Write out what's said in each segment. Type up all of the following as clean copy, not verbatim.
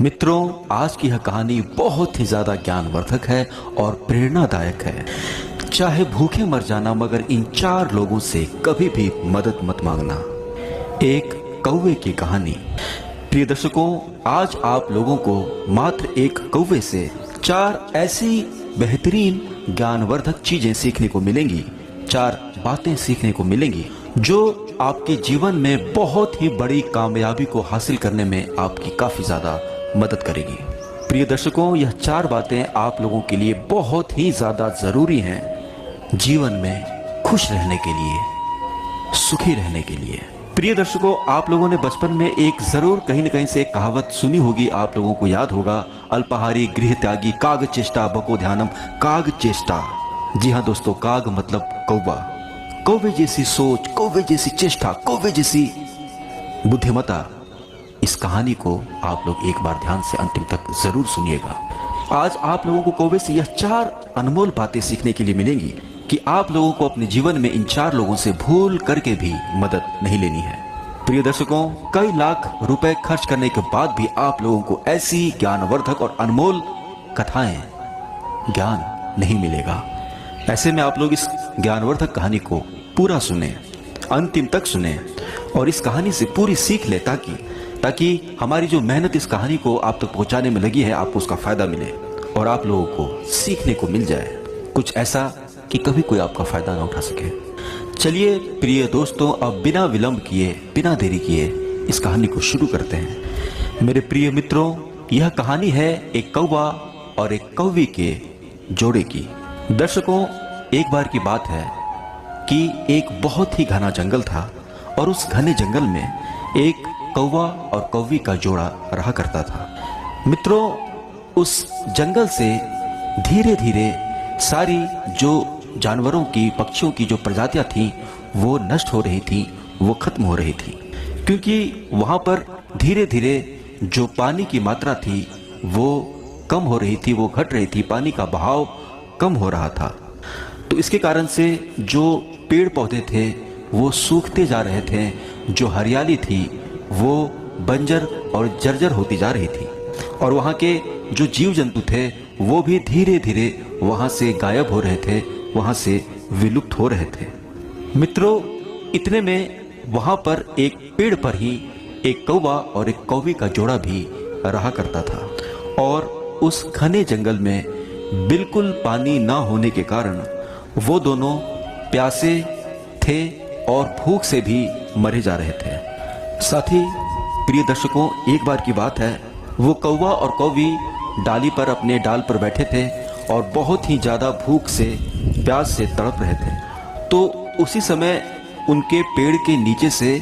मित्रों, आज की यह कहानी बहुत ही ज्यादा ज्ञानवर्धक है और प्रेरणादायक है। चाहे भूखे मर जाना, मगर इन 4 लोगों से कभी भी मदद मत मांगना। एक कौवे की कहानी। प्रिय दर्शकों, आज आप लोगों को मात्र एक कौवे से 4 ऐसी बेहतरीन ज्ञानवर्धक चीजें सीखने को मिलेंगी, 4 बातें सीखने को मिलेंगी जो आपके जीवन में बहुत ही बड़ी कामयाबी को हासिल करने में आपकी काफी ज्यादा मदद करेगी। प्रिय दर्शकों, यह 4 बातें आप लोगों के लिए बहुत ही ज्यादा जरूरी हैं जीवन में खुश रहने के लिए, सुखी रहने के लिए। प्रिय दर्शकों, आप लोगों ने बचपन में एक जरूर कहीं न कहीं से एक कहावत सुनी होगी, आप लोगों को याद होगा, अल्पाहारी गृह त्यागी काग चेष्टा बको ध्यानम। काग चेष्टा, जी हाँ दोस्तों, काग मतलब कौवा। कौवे जैसी सोच, कौवे जैसी चेष्टा, कौवे जैसी बुद्धिमत्ता। इस कहानी को आप लोग एक बार ध्यान से अंतिम तक जरूर सुनिएगा। आज आप लोगों को कौवे से यह 4 अनमोल बातें सीखने के लिए मिलेंगी कि आप लोगों को अपने जीवन में इन 4 लोगों से भूल करके भी मदद नहीं लेनी है। प्रिय दर्शकों, कई लाख रुपए खर्च करने के बाद भी आप लोगों को ऐसी ज्ञानवर्धक और अनमोल कथाएं, ज्ञान नहीं मिलेगा। ऐसे में आप लोग इस ज्ञानवर्धक कहानी को पूरा सुने, अंतिम तक सुने और इस कहानी से पूरी सीख ले, ताकि हमारी जो मेहनत इस कहानी को आप तक पहुंचाने में लगी है, आपको उसका फायदा मिले और आप लोगों को सीखने को मिल जाए कुछ ऐसा कि कभी कोई आपका फायदा ना उठा सके। चलिए प्रिय दोस्तों, अब बिना विलंब किए, बिना देरी किए इस कहानी को शुरू करते हैं। मेरे प्रिय मित्रों, यह कहानी है एक कौवा और एक कौवी के जोड़े की। दर्शकों, एक बार की बात है कि एक बहुत ही घना जंगल था और उस घने जंगल में एक कौवा और कौवी का जोड़ा रहा करता था। मित्रों, उस जंगल से धीरे धीरे सारी जो जानवरों की, पक्षियों की जो प्रजातियां थीं वो नष्ट हो रही थी, वो खत्म हो रही थी, क्योंकि वहां पर धीरे धीरे जो पानी की मात्रा थी वो कम हो रही थी, वो घट रही थी, पानी का बहाव कम हो रहा था। तो इसके कारण से जो पेड़ पौधे थे वो सूखते जा रहे थे, जो हरियाली थी वो बंजर और जर्जर होती जा रही थी और वहां के जो जीव जंतु थे वो भी धीरे धीरे वहां से गायब हो रहे थे, वहां से विलुप्त हो रहे थे। मित्रों, इतने में वहां पर एक पेड़ पर ही एक कौवा और एक कौवी का जोड़ा भी रहा करता था और उस घने जंगल में बिल्कुल पानी ना होने के कारण वो दोनों प्यासे थे और भूख से भी मरे जा रहे थे। साथ ही प्रिय दर्शकों, एक बार की बात है, वो कौवा और कौवी डाली पर, अपने डाल पर बैठे थे और बहुत ही ज्यादा भूख से, प्यास से तड़प रहे थे। तो उसी समय उनके पेड़ के नीचे से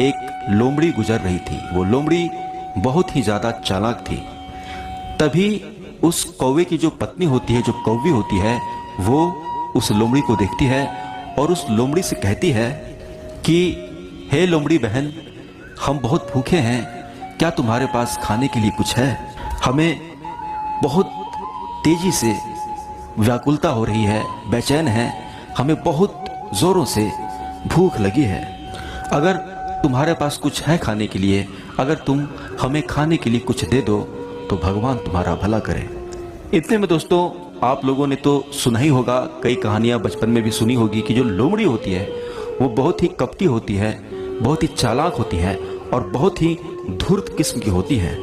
एक लोमड़ी गुजर रही थी। वो लोमड़ी बहुत ही ज्यादा चालाक थी। तभी उस कौवे की जो पत्नी होती है, जो कौवी होती है, वो उस लोमड़ी को देखती है और उस लोमड़ी से कहती है कि हे लोमड़ी बहन, हम बहुत भूखे हैं, क्या तुम्हारे पास खाने के लिए कुछ है? हमें बहुत तेजी से व्याकुलता हो रही है, बेचैन है, हमें बहुत जोरों से भूख लगी है। अगर तुम्हारे पास कुछ है खाने के लिए, अगर तुम हमें खाने के लिए कुछ दे दो तो भगवान तुम्हारा भला करे। इतने में दोस्तों, आप लोगों ने तो सुना ही होगा, कई कहानियां बचपन में भी सुनी होगी कि जो लोमड़ी होती है वो बहुत ही कपटी होती है, बहुत ही चालाक होती है और बहुत ही धूर्त किस्म की होती है।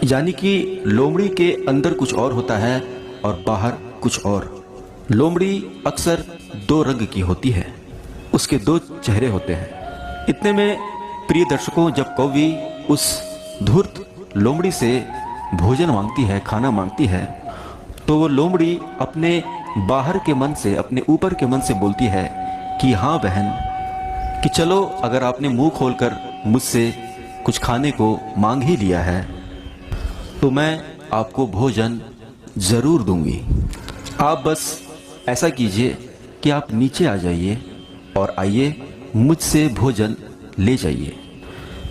यानी कि लोमड़ी के अंदर कुछ और होता है और बाहर कुछ और। लोमड़ी अक्सर 2 रंग की होती है, उसके 2 चेहरे होते हैं। इतने में प्रिय दर्शकों, जब कौवी उस धूर्त लोमड़ी से भोजन मांगती है, खाना मांगती है, तो वो लोमड़ी अपने बाहर के मन से, अपने ऊपर के मन से बोलती है कि हाँ बहन, कि चलो, अगर आपने मुंह खोलकर मुझसे कुछ खाने को मांग ही लिया है तो मैं आपको भोजन जरूर दूंगी। आप बस ऐसा कीजिए कि आप नीचे आ जाइए और आइए मुझसे भोजन ले जाइए।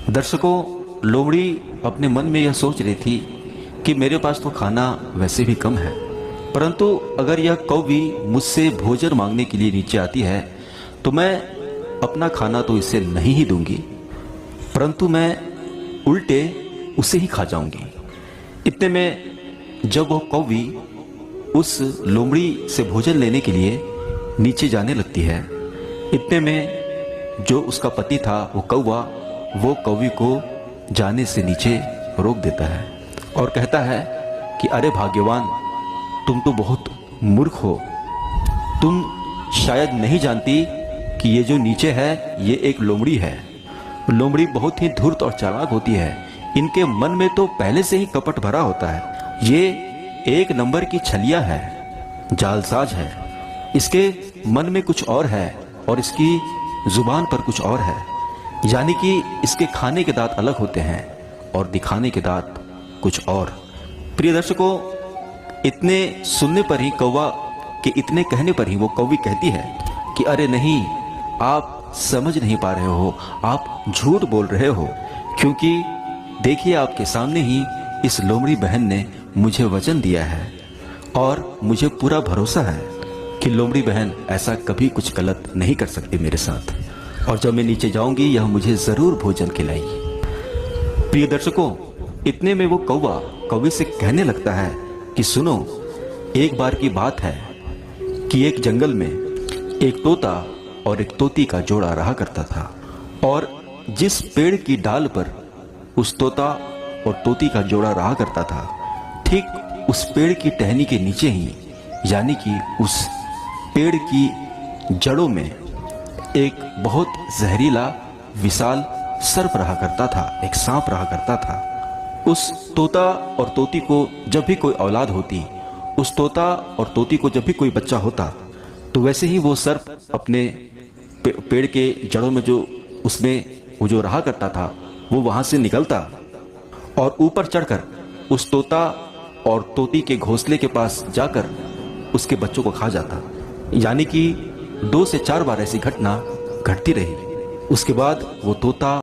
दर्शकों, लोमड़ी अपने मन में यह सोच रही थी कि मेरे पास तो खाना वैसे भी कम है, परंतु अगर यह कौवी मुझसे भोजन मांगने के लिए नीचे आती है तो मैं अपना खाना तो इसे नहीं ही दूंगी, परंतु मैं उल्टे उसे ही खा जाऊंगी। इतने में जब वो कौवी उस लोमड़ी से भोजन लेने के लिए नीचे जाने लगती है, इतने में जो उसका पति था वो कौवा, वो कौवी को जाने से नीचे रोक देता है और कहता है कि अरे भाग्यवान, तुम तो बहुत मूर्ख हो। तुम शायद नहीं जानती कि ये जो नीचे है ये एक लोमड़ी है। लोमड़ी बहुत ही धूर्त और चालाक होती है। इनके मन में तो पहले से ही कपट भरा होता है। ये एक नंबर की छलिया है, जालसाज है। इसके मन में कुछ और है और इसकी जुबान पर कुछ और है। यानी कि इसके खाने के दांत अलग होते हैं और दिखाने के दांत कुछ और। प्रिय दर्शकों, इतने सुनने पर ही, कौवा के इतने कहने पर ही वो कौवी कहती है कि अरे नहीं, आप समझ नहीं पा रहे हो, आप झूठ बोल रहे हो, क्योंकि देखिए आपके सामने ही इस लोमड़ी बहन ने मुझे वचन दिया है और मुझे पूरा भरोसा है कि लोमड़ी बहन ऐसा कभी कुछ गलत नहीं कर सकती मेरे साथ, और जब मैं नीचे जाऊंगी यह मुझे जरूर भोजन खिलाएगी। प्रिय दर्शकों, इतने में वो कौवा कौवी से कहने लगता है कि सुनो, एक बार की बात है कि एक जंगल में एक तोता और एक तोती का जोड़ा रहा करता था, और जिस पेड़ की डाल पर उस तोता और तोती का जोड़ा रहा करता था, ठीक उस पेड़ की टहनी के नीचे ही, यानी कि उस पेड़ की जड़ों में एक बहुत जहरीला विशाल सर्प रहा करता था, एक सांप रहा करता था। उस तोता और तोती को जब भी कोई औलाद होती, उस तोता और तोती को जब भी कोई बच्चा होता, तो वैसे ही वो सर्प अपने पेड़ के जड़ों में जो उसमें वो जो रहा करता था, वो वहां से निकलता और ऊपर चढ़कर उस तोता और तोती के घोंसले के पास जाकर उसके बच्चों को खा जाता। यानी कि 2 से 4 बार ऐसी घटना घटती रही। उसके बाद वो तोता